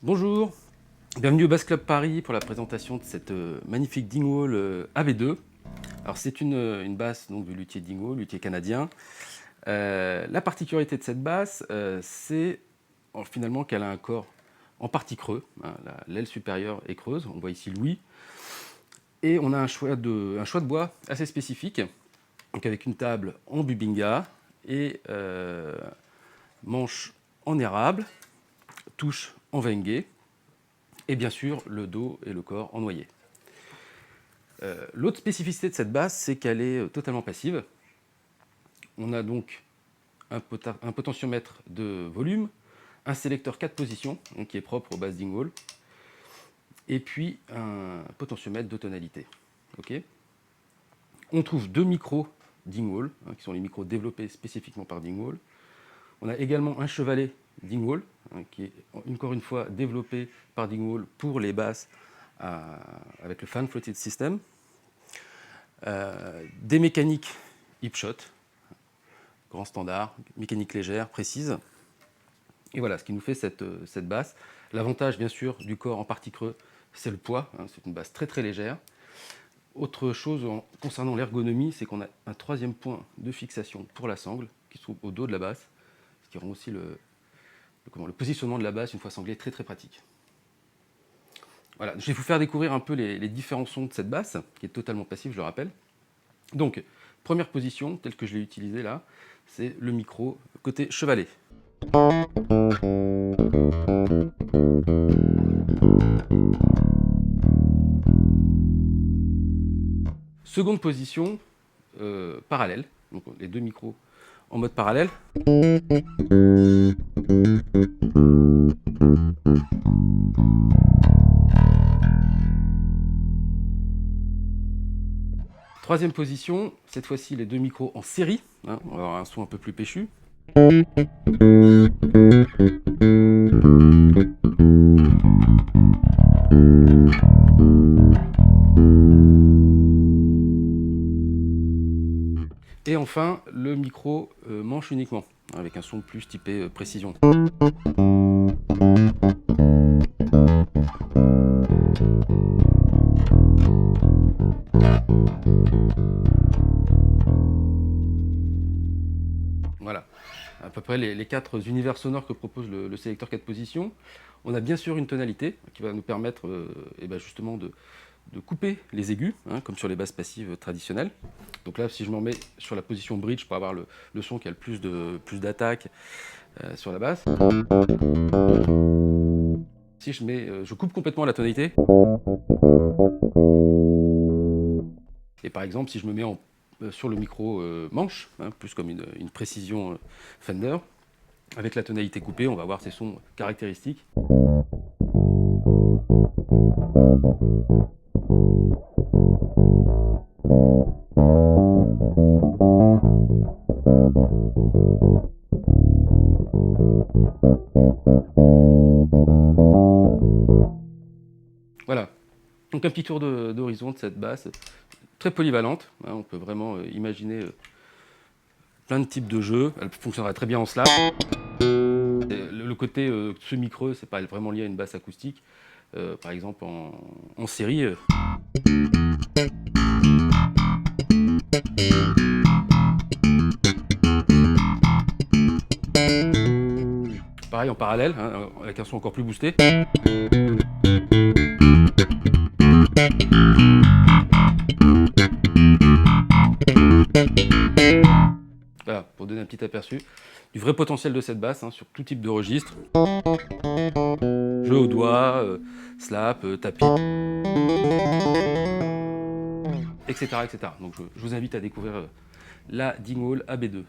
Bonjour, bienvenue au Bass Club Paris pour la présentation de cette magnifique Dingwall AB2. Alors c'est une basse donc, du luthier Dingwall, luthier canadien. La particularité de cette basse, c'est finalement qu'elle a un corps en partie creux. Hein, l'aile supérieure est creuse, on voit ici l'ouïe. Et on a un choix de bois assez spécifique, donc avec une table en bubinga et manche en érable, touche en wenge, et bien sûr le dos et le corps en noyer. L'autre spécificité de cette basse, c'est qu'elle est totalement passive. On a donc un potentiomètre de volume, un sélecteur 4 positions, donc qui est propre aux basses Dingwall, et puis un potentiomètre de tonalité. Okay. On trouve deux micros Dingwall, qui sont les micros développés spécifiquement par Dingwall. On a également un chevalet Dingwall, qui est encore une fois développé par Dingwall pour les basses avec le fan floated system. Des mécaniques hipshot, grand standard, mécanique légère, précise. Et voilà ce qui nous fait cette basse. L'avantage bien sûr du corps en partie creux, c'est le poids, c'est une basse très très légère. Autre chose concernant l'ergonomie, c'est qu'on a un troisième point de fixation pour la sangle qui se trouve au dos de la basse, ce qui rend aussi le positionnement de la basse une fois sanglée très très pratique. Voilà, je vais vous faire découvrir un peu les différents sons de cette basse, qui est totalement passive, je le rappelle. Donc, première position, telle que je l'ai utilisée là, c'est le micro côté chevalet. Seconde position, parallèle, donc les deux micros en mode parallèle. Troisième position, cette fois-ci les deux micros en série, on va avoir un son un peu plus péchu. Et enfin, le micro manche uniquement, avec un son plus typé précision. Voilà, à peu près les quatre univers sonores que propose le sélecteur 4 positions. On a bien sûr une tonalité qui va nous permettre justement de couper les aigus, comme sur les basses passives traditionnelles. Donc là, si je m'en mets sur la position bridge pour avoir le son qui a le plus d'attaque sur la basse. Si je coupe complètement la tonalité. Et par exemple, si je me mets sur le micro manche, plus comme une précision Fender, avec la tonalité coupée, on va avoir ces sons caractéristiques. Voilà, donc un petit tour d'horizon de cette basse, très polyvalente, on peut vraiment imaginer plein de types de jeux, elle fonctionnera très bien en slap. Le côté semi-creux, c'est pas vraiment lié à une basse acoustique, par exemple en série. Pareil en parallèle, avec un son encore plus boosté. Voilà, pour donner un petit aperçu du vrai potentiel de cette basse sur tout type de registre. Jeu au doigt, slap, tapis, etc., etc. Donc je vous invite à découvrir la Dingwall AB2.